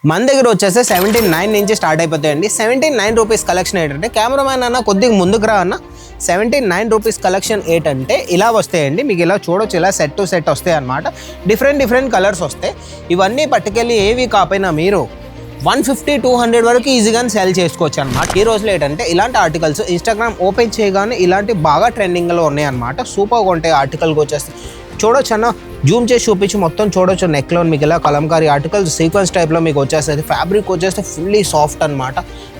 మన దగ్గర వచ్చేస్తే 79 నుంచి స్టార్ట్ అయిపోతాయండి. 79 రూపీస్ కలెక్షన్ ఏంటంటే కెమెరామ్యాన్ అన్న కొద్దిగా ముందుకు రా అన్న. 79 రూపీస్ కలెక్షన్ ఏంటంటే ఇలా వస్తాయండి. మీకు ఇలా చూడొచ్చు, ఇలా సెట్ టు సెట్ వస్తాయి అన్నమాట. డిఫరెంట్ కలర్స్ వస్తాయి. ఇవన్నీ పట్టుకెళ్ళి ఏవి కాకపోయినా మీరు 150-200 వరకు ఈజీగా సెల్ చేసుకోవచ్చు అనమాట. ఈ రోజులో ఏంటంటే ఇలాంటి ఆర్టికల్స్ ఇన్స్టాగ్రామ్ ఓపెన్ చేయగానే ఇలాంటి బాగా ట్రెండింగ్లో ఉన్నాయి అనమాట. సూపర్గా ఉంటాయి ఆర్టికల్కి వచ్చేస్తే. చూడొచ్చు అన్న, జూమ్ చేసి చూపించి మొత్తం చూడొచ్చు. నెక్లో మీకు ఇలా కలంకారీ ఆర్టికల్స్ సీక్వెన్స్ టైప్లో మీకు వచ్చేస్తుంది. ఫ్యాబ్రిక్ వచ్చేస్తే ఫుల్లీ సాఫ్ట్ అనమాట.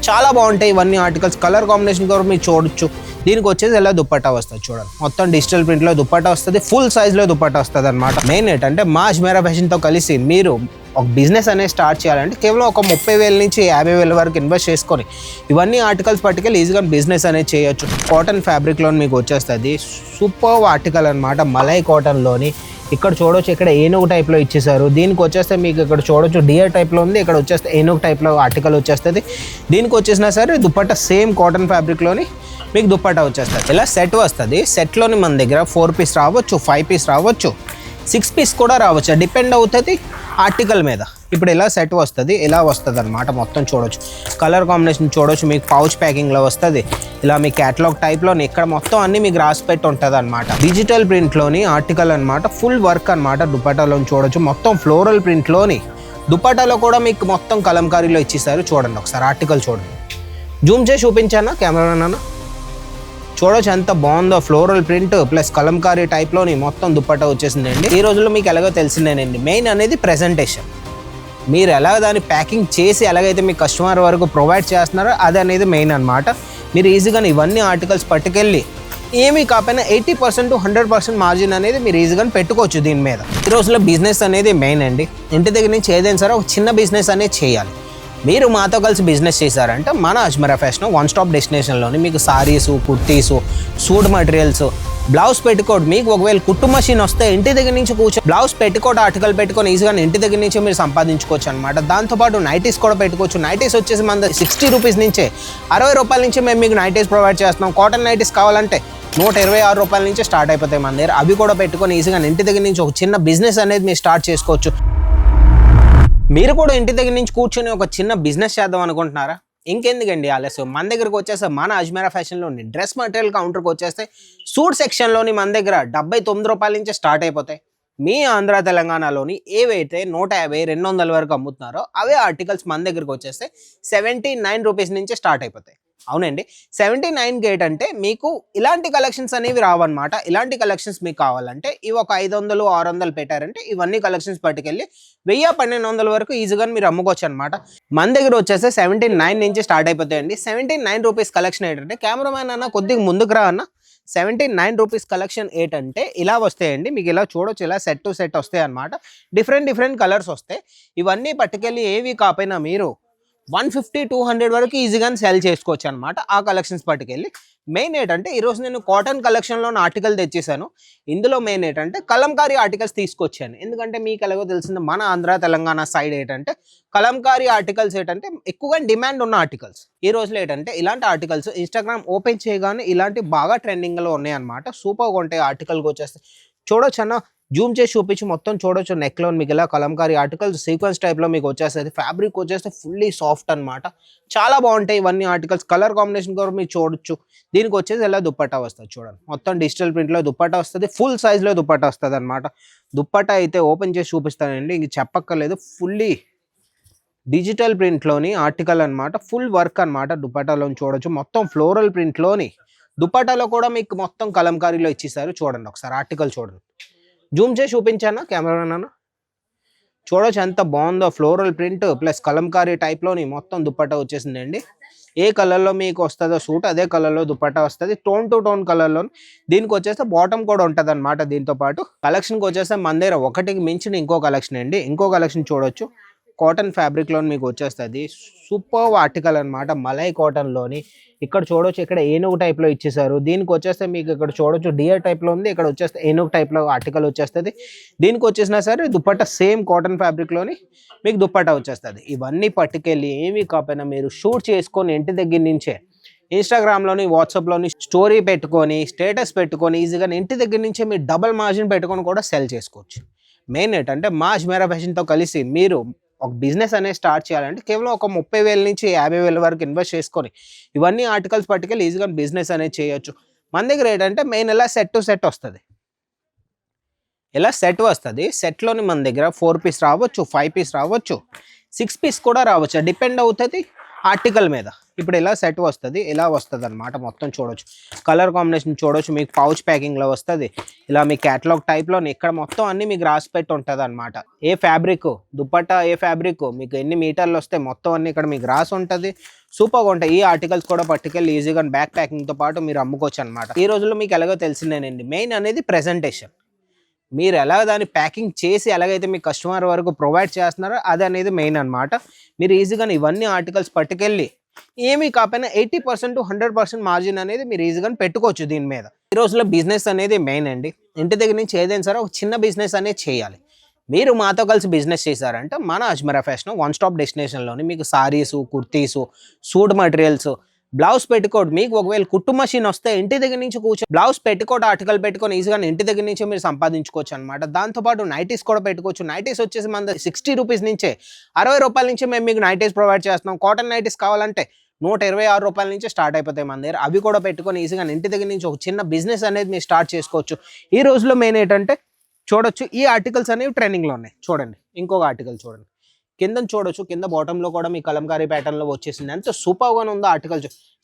చాలా బాగుంటాయి ఇవన్నీ ఆర్టికల్స్. కలర్ కాంబినేషన్ కూడా మీరు చూడొచ్చు. దీనికి వచ్చేసి ఇలా దుప్పట్టా వస్తుంది చూడండి. మొత్తం డిజిటల్ ప్రింట్లో దుప్పట్టా వస్తుంది. ఫుల్ సైజ్లో దుప్పట్టా వస్తుంది అనమాట. మెయిన్ ఏంటంటే మా అజ్మీరా ఫ్యాషన్తో కలిసి మీరు ఒక బిజినెస్ అనేది స్టార్ట్ చేయాలంటే కేవలం ఒక 30,000 నుంచి 50,000 వరకు ఇన్వెస్ట్ చేసుకొని ఇవన్నీ ఆర్టికల్స్ పట్టుకెళ్ళి ఈజీగా బిజినెస్ అనేది చేయొచ్చు. కాటన్ ఫ్యాబ్రిక్లో మీకు వచ్చేస్తుంది. సూపర్ ఆర్టికల్ అనమాట. మలై కాటన్లోని ఇక్కడ చూడొచ్చు, ఇక్కడ ఏనుగు టైప్లో ఇచ్చేసారు. దీనికి వచ్చేస్తే మీకు ఇక్కడ చూడొచ్చు డియర్ టైప్లో ఉంది. ఇక్కడ వచ్చేస్తే ఏనుగు టైప్లో ఆర్టికల్ వచ్చేస్తుంది. దీనికి వచ్చేసినా సరే దుప్పట్టా సేమ్ కాటన్ ఫ్యాబ్రిక్లోని మీకు దుప్పట్టా వచ్చేస్తుంది. ఇలా సెట్ వస్తుంది. సెట్లోని మన దగ్గర 4 పీస్ రావచ్చు, 5 పీస్ రావచ్చు, 6 పీస్ కూడా రావచ్చు. డిపెండ్ అవుతుంది ఆర్టికల్ మీద. ఇప్పుడు ఇలా సెట్ వస్తుంది, ఇలా వస్తుంది అనమాట. మొత్తం చూడొచ్చు, కలర్ కాంబినేషన్ చూడొచ్చు. మీకు పౌచ్ ప్యాకింగ్లో వస్తుంది. ఇలా మీ క్యాటలాగ్ టైప్లోని ఇక్కడ మొత్తం అన్ని మీకు రాసి పెట్టి ఉంటుంది అనమాట. డిజిటల్ ప్రింట్లోని ఆర్టికల్ అనమాట. ఫుల్ వర్క్ అనమాట. దుపట్టాలో చూడొచ్చు, మొత్తం ఫ్లోరల్ ప్రింట్లోని దుపట్టాలో కూడా మీకు మొత్తం కలంకారీలో ఇచ్చేసారు. చూడండి ఒకసారి ఆర్టికల్ చూడండి. జూమ్ చేసి చూపించానా కెమెరానా? చూడొచ్చు ఎంత బాగుందో. ఫ్లోరల్ ప్రింట్ ప్లస్ కలంకారీ టైప్లోని మొత్తం దుప్పట్టా వచ్చేసిందండి. ఈ రోజుల్లో మీకు ఎలాగో తెలిసిందేనండి, మెయిన్ అనేది ప్రెజెంటేషన్. మీరు ఎలా దాన్ని ప్యాకింగ్ చేసి ఎలాగైతే మీ కస్టమర్ వరకు ప్రొవైడ్ చేస్తున్నారో అది అనేది మెయిన్ అనమాట. మీరు ఈజీగా ఇవన్నీ ఆర్టికల్స్ పట్టుకెళ్ళి ఏమీ కాకపోయినా 80% to 100% మార్జిన్ అనేది మీరు ఈజీగా పెట్టుకోవచ్చు దీని మీద. ఈ రోజుల్లో బిజినెస్ అనేది మెయిన్ అండి. ఇంటి దగ్గర నుంచి ఏదైనా సరే ఒక చిన్న బిజినెస్ అనేది చేయాలి. మీరు మాతో కలిసి బిజినెస్ చేశారంటే మన అజ్మీరా ఫ్యాషన్ వన్ స్టాప్ డెస్టినేషన్లోని మీకు saris, kurtis, suit materials, blouse petticoat. మీకు ఒకవేళ కుట్టు మషిన్ వస్తే ఇంటి దగ్గర నుంచి కూర్చొని బ్లౌజ్ పెట్టుకోట్ ఆర్టికల్ పెట్టుకొని ఈజీగా ఇంటి దగ్గర నుంచి మీరు సంపాదించుకోవచ్చు అనమాట. దాంతోపాటు నైటీస్ కూడా పెట్టుకోవచ్చు. నైటీస్ వచ్చేసి మన 60 రూపీస్ నుంచే 60 రూపాయల నుంచి మేము మీకు నైటీస్ ప్రొవైడ్ చేస్తున్నాం. కాటన్ నైటీస్ కావాలంటే 126 రూపాయల నుంచి స్టార్ట్ అయిపోతాయి మన దగ్గర. అవి కూడా పెట్టుకొని ఈజీగా ఇంటి దగ్గర నుంచి ఒక చిన్న బిజినెస్ అనేది మీరు స్టార్ట్ చేసుకోవచ్చు. మీరు కూడా ఇంటి దగ్గర నుంచి కూర్చొని ఒక చిన్న బిజినెస్ చేద్దాం అనుకుంటున్నారా? ఇంకెందుకండి ఆలస్యం, మన దగ్గరకు వచ్చేస్తే మన అజ్మీరా ఫ్యాషన్లోని డ్రెస్ మెటీరియల్ కౌంటర్కి వచ్చేస్తే సూట్ సెక్షన్లోని మన దగ్గర 79 రూపాయల నుంచి స్టార్ట్ అయిపోతాయి. మీ ఆంధ్ర తెలంగాణలోని ఏవైతే 150, 200 వరకు అమ్ముతున్నారో అవే ఆర్టికల్స్ మన దగ్గరకు వచ్చేస్తే 79 రూపీస్ నుంచి స్టార్ట్ అయిపోతాయి. అవునండి, 79 గేట్ అంటే మీకు ఇలాంటి కలెక్షన్స్ అనేవి రావన్నమాట. ఇలాంటి కలెక్షన్స్ మీకు కావాలంటే ఇవి ఒక 500, 600 పెట్టారంటే ఇవన్నీ కలెక్షన్స్ పట్టుకెళ్ళి 1000-1200 వరకు ఈజీగా మీరు అమ్ముకోవచ్చు అనమాట. మన దగ్గర వచ్చేస్తే 79 నుంచి స్టార్ట్ అయిపోతాయండి. 79 రూపీస్ కలెక్షన్ ఏంటంటే కెమెరామ్యాన్ అన్న కొద్దిగా ముందుకు రా అన్న. 79 రూపీస్ కలెక్షన్ ఏంటంటే ఇలా వస్తాయండి. మీకు ఇలా చూడొచ్చు, ఇలా సెట్ టు సెట్ వస్తాయి అనమాట. డిఫరెంట్ కలర్స్ వస్తాయి. ఇవన్నీ పట్టుకెళ్ళి ఏవి కాకపోయినా మీరు 150-200 వరకు ఈజీగా సెల్ చేసుకోవచ్చు అనమాట. ఆ కలెక్షన్స్ పట్టుకెళ్ళి మెయిన్ ఏంటంటే ఈరోజు నేను కాటన్ కలెక్షన్లో ఆర్టికల్ తెచ్చేసాను. ఇందులో మెయిన్ ఏంటంటే కలంకారీ ఆర్టికల్స్ తీసుకొచ్చాను. ఎందుకంటే మీకు ఎలాగో తెలిసింది మన ఆంధ్ర తెలంగాణ సైడ్ ఏంటంటే కలంకారీ ఆర్టికల్స్ ఏంటంటే ఎక్కువగా డిమాండ్ ఉన్న ఆర్టికల్స్. ఈ రోజులో ఏంటంటే ఇలాంటి ఆర్టికల్స్ ఇన్స్టాగ్రామ్ ఓపెన్ చేయగానే ఇలాంటి బాగా ట్రెండింగ్లో ఉన్నాయి అనమాట. సూపర్గా ఉంటాయి ఆర్టికల్కి వచ్చేస్తే. చూడొచ్చు అన్న, జూమ్ చేసి చూపించి మొత్తం చూడొచ్చు. నెక్లో మీకు ఇలా కలంకారీ ఆర్టికల్స్ సీక్వెన్స్ టైప్లో మీకు వచ్చేస్తుంది. ఫ్యాబ్రిక్ వచ్చేస్తే ఫుల్లీ సాఫ్ట్ అనమాట. చాలా బాగుంటాయి ఇవన్నీ ఆర్టికల్స్. కలర్ కాంబినేషన్ కూడా మీరు చూడొచ్చు. దీనికి వచ్చేసి ఇలా దుప్పట్టా వస్తుంది చూడండి. మొత్తం డిజిటల్ ప్రింట్లో దుప్పట్టా వస్తుంది. ఫుల్ సైజ్లో దుప్పట్టా వస్తుంది అనమాట. దుప్పట్టా అయితే ఓపెన్ చేసి చూపిస్తానండి, ఇంక చెప్పక్కర్లేదు. ఫుల్లీ డిజిటల్ ప్రింట్లోని ఆర్టికల్ అనమాట. ఫుల్ వర్క్ అనమాట. దుప్పట్టాలో చూడొచ్చు, మొత్తం ఫ్లోరల్ ప్రింట్లోని దుప్పట్టాలో కూడా మీకు మొత్తం కలంకారీలో ఇచ్చేసారు. చూడండి ఒకసారి ఆర్టికల్ చూడండి. జూమ్ చేసి చూపించానా కెమెరానా? చూడొచ్చు ఎంత బాగుందో. ఫ్లోరల్ ప్రింట్ ప్లస్ కలంకారీ టైప్లోని మొత్తం దుప్పట్టా వచ్చేసిందండి. ఏ కలర్లో మీకు వస్తుందో సూట్ అదే కలర్లో దుప్పట్టా వస్తుంది. టోన్ టు టోన్ కలర్లో. దీనికి వచ్చేస్తే బాటమ్ కూడా ఉంటుంది అనమాట. దీంతో పాటు కలెక్షన్కి వచ్చేస్తే మన దగ్గర ఒకటికి మించిన ఇంకో కలెక్షన్ అండి. ఇంకో కలెక్షన్ చూడొచ్చు. కాటన్ ఫ్యాబ్రిక్లో మీకు వచ్చేస్తుంది. సూపర్ ఆర్టికల్ అనమాట. మలై కాటన్లోని ఇక్కడ చూడొచ్చు, ఇక్కడ ఏనుగు టైప్లో ఇచ్చేసారు. దీనికి వచ్చేస్తే మీకు ఇక్కడ చూడొచ్చు డియర్ టైప్లో ఉంది. ఇక్కడ వచ్చేస్తే ఏనుగు టైప్లో ఆర్టికల్ వచ్చేస్తుంది. దీనికి వచ్చేసినా సరే దుప్పట్టా సేమ్ కాటన్ ఫ్యాబ్రిక్లోని మీకు దుప్పట్టా వచ్చేస్తుంది. ఇవన్నీ పట్టుకెళ్ళి ఏమీ కాకపోయినా మీరు షూట్ చేసుకొని ఇంటి దగ్గర నుంచే ఇన్స్టాగ్రామ్లోని, వాట్సాప్లోని స్టోరీ పెట్టుకొని స్టేటస్ పెట్టుకొని ఈజీగా ఇంటి దగ్గర నుంచే మీరు డబల్ మార్జిన్ పెట్టుకొని కూడా సెల్ చేసుకోవచ్చు. మెయిన్ ఏంటంటే మా అజ్మీరా ఫ్యాషన్తో కలిసి మీరు ఒక బిజినెస్ అనేది స్టార్ట్ చేయాలంటే కేవలం ఒక 30,000 నుంచి 50,000 వరకు ఇన్వెస్ట్ చేసుకొని ఇవన్నీ ఆర్టికల్స్ పట్టుకెళ్ళి ఈజీగా బిజినెస్ అనేది చేయొచ్చు. మన దగ్గర ఏంటంటే మెయిన్ ఇలా సెట్ టు సెట్ వస్తుంది. ఇలా సెట్ వస్తుంది. సెట్లోని మన దగ్గర 4 పీస్ రావచ్చు, 5 పీస్ రావచ్చు, 6 పీస్ కూడా రావచ్చు. డిపెండ్ అవుతుంది ఆర్టికల్ మీద. ఇప్పుడు ఇలా సెట్ వస్తుంది, ఇలా వస్తుంది అనమాట. మొత్తం చూడొచ్చు, కలర్ కాంబినేషన్ చూడొచ్చు. మీకు పౌచ్ ప్యాకింగ్లో వస్తుంది. ఇలా మీ క్యాటలాగ్ టైప్లో ఇక్కడ మొత్తం అన్ని మీకు రాసి పెట్టి ఉంటుంది అనమాట. ఏ ఫ్యాబ్రిక్, దుపట్టా ఏ ఫ్యాబ్రిక్, మీకు ఎన్ని మీటర్లు వస్తాయి మొత్తం అన్ని ఇక్కడ మీకు రాసి ఉంటుంది. సూపర్గా ఉంటాయి. ఈ ఆర్టికల్స్ కూడా పట్టుకెళ్ళి ఈజీగా బ్యాక్ ప్యాకింగ్తో పాటు మీరు అమ్ముకోవచ్చు అనమాట. ఈ రోజుల్లో మీకు ఎలాగో తెలిసిందేనండి, మెయిన్ అనేది ప్రెజెంటేషన్. మీరు ఎలా దాన్ని ప్యాకింగ్ చేసి ఎలాగైతే మీ కస్టమర్ వరకు ప్రొవైడ్ చేస్తున్నారో అది అనేది మెయిన్ అనమాట. మీరు ఈజీగా ఇవన్నీ ఆర్టికల్స్ పట్టుకెళ్ళి ఏమీ కాకపోయినా 80% to 100% మార్జిన్ అనేది మీరు ఈజీగా పెట్టుకోవచ్చు దీని మీద. ఈ రోజుల్లో బిజినెస్ అనేది మెయిన్ అండి. ఇంటి దగ్గర నుంచి ఏదైనా సరే ఒక చిన్న బిజినెస్ అనేది చేయాలి. మీరు మాతో కలిసి బిజినెస్ చేశారంటే మన అజ్మీరా ఫ్యాషన్ వన్ స్టాప్ డెస్టినేషన్లోని మీకు saris, kurtis, suit materials, blouse petticoat, మీకు ఒకవేళ కుట్టు మషిన్ వస్తే ఇంటి దగ్గర నుంచి కూర్చొని బ్లౌజ్ పెట్టుకోట్ ఆర్టికల్ పెట్టుకొని ఈజీగా ఇంటి దగ్గర నుంచి మీరు సంపాదించుకోవచ్చు అనమాట. దాంతోపాటు నైటీస్ కూడా పెట్టుకోవచ్చు. నైటీస్ వచ్చేసి మన 60 రూపీస్ నుంచే, 60 రూపాయల నుంచి మేము మీకు నైటీస్ ప్రొవైడ్ చేస్తున్నాం. కాటన్ నైటీస్ కావాలంటే 126 రూపాయల నుంచి స్టార్ట్ అయిపోతాయి మన దగ్గర. అవి కూడా పెట్టుకొని ఈజీగా ఇంటి దగ్గర నుంచి ఒక చిన్న బిజినెస్ అనేది మీరు స్టార్ట్ చేసుకోవచ్చు. ఈ రోజులో మెయిన్ ఏంటంటే చూడొచ్చు, ఈ ఆర్టికల్స్ అనేవి ట్రెండింగ్లో ఉన్నాయి. చూడండి, ఇంకొక ఆర్టికల్ చూడండి, కింద చూడొచ్చు. కింద బాటంలో కూడా మీ కలంకారీ ప్యాటర్న్లో వచ్చేసింది. ఎంత సూపర్గానే ఉందో ఆర్టికల్.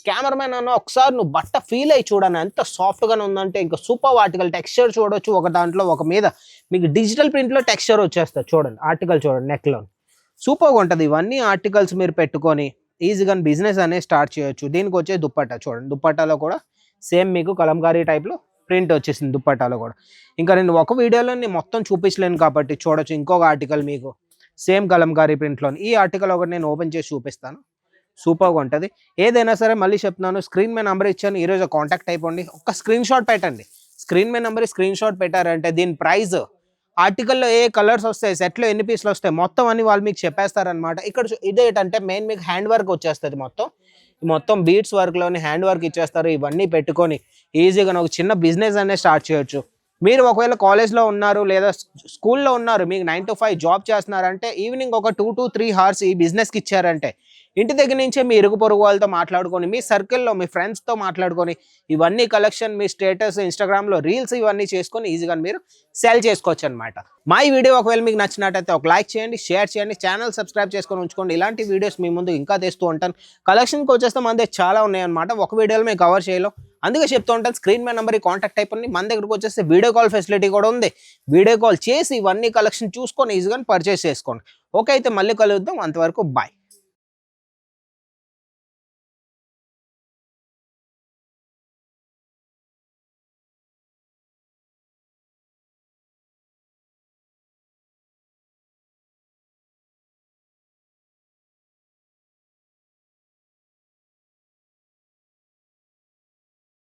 కెమెరామెన్ అన్న ఒకసారి నువ్వు బట్ట ఫీల్ అయ్యి చూడను, ఎంత సాఫ్ట్గానే ఉందంటే. ఇంకా సూపర్ ఆర్టికల్. టెక్స్చర్ చూడొచ్చు, ఒక దాంట్లో ఒక మీద మీకు డిజిటల్ ప్రింట్లో టెక్స్చర్ వచ్చేస్తుంది. చూడండి ఆర్టికల్ చూడండి, నెక్లో సూపర్గా ఉంటుంది. ఇవన్నీ ఆర్టికల్స్ మీరు పెట్టుకొని ఈజీగా బిజినెస్ అనేది స్టార్ట్ చేయొచ్చు. దీనికి వచ్చే దుప్పట్టా చూడండి, దుప్పట్టాలో కూడా సేమ్ మీకు కలంకారీ టైప్లో ప్రింట్ వచ్చేసింది దుప్పట్టాలో కూడా. ఇంకా నేను ఒక వీడియోలో మొత్తం చూపించలేను కాబట్టి చూడొచ్చు. ఇంకొక ఆర్టికల్ మీకు సేమ్ కలంకారీ ప్రింట్లోని. ఈ ఆర్టికల్ ఒకటి నేను ఓపెన్ చేసి చూపిస్తాను. సూపర్గా ఉంటుంది. ఏదైనా సరే మళ్ళీ చెప్తున్నాను, స్క్రీన్ మీద నెంబర్ ఇచ్చాను, ఈరోజు కాంటాక్ట్ అయిపోండి. ఒక స్క్రీన్ షాట్ పెట్టండి. స్క్రీన్ మీద నెంబర్ స్క్రీన్ షాట్ పెట్టారంటే దీని ప్రైస్, ఆర్టికల్లో ఏ కలర్స్ వస్తాయి, సెట్లో ఎన్ని పీసులు వస్తాయి మొత్తం అని వాళ్ళు మీకు చెప్పేస్తారనమాట. ఇక్కడ ఇదేంటంటే మెయిన్ మీకు హ్యాండ్ వర్క్ వచ్చేస్తుంది. మొత్తం బీట్స్ వర్క్లోని హ్యాండ్ వర్క్ ఇచ్చేస్తారు. ఇవన్నీ పెట్టుకొని ఈజీగా ఒక చిన్న బిజినెస్ అనేది స్టార్ట్ చేయొచ్చు. మీరు ఒకవేళ కాలేజ్లో ఉన్నారు లేదా స్కూల్లో ఉన్నారు, మీకు 9 to 5 జాబ్ చేస్తున్నారంటే ఈవినింగ్ ఒక 2 to 3 hours ఈ బిజినెస్కి ఇచ్చారంటే ఇంటి దగ్గర నుంచే మీ ఇరుగు పొరుగు వాళ్ళతో మాట్లాడుకొని, మీ సర్కిల్లో మీ ఫ్రెండ్స్తో మాట్లాడుకొని ఇవన్నీ కలెక్షన్ మీ స్టేటస్, ఇన్స్టాగ్రామ్లో రీల్స్ ఇవన్నీ చేసుకొని ఈజీగా మీరు సెల్ చేసుకోవచ్చు అనమాట. మా ఈ వీడియో ఒకవేళ మీకు నచ్చినట్టయితే ఒక లైక్ చేయండి, షేర్ చేయండి, ఛానల్ సబ్స్క్రైబ్ చేసుకొని ఉంచుకోండి. ఇలాంటి వీడియోస్ మీ ముందు ఇంకా తెస్తూ ఉంటాను. కలెక్షన్కి వచ్చేస్తే మన దగ్గర చాలా ఉన్నాయన్నమాట. ఒక వీడియోలో మేము కవర్ చేయలేం. అందుకే చెప్తూ ఉంటాను, స్క్రీన్ మీద నెంబర్కి కాంటాక్ట్ అయిపోయింది. మన దగ్గరకు వచ్చేస్తే వీడియో కాల్ ఫెసిలిటీ కూడా ఉంది. వీడియో కాల్ చేసి ఇవన్నీ కలెక్షన్ చూసుకొని ఈజీగా పర్చేస్ చేసుకోండి. ఓకే, అయితే మళ్ళీ కలుద్దాం. అంతవరకు బాయ్.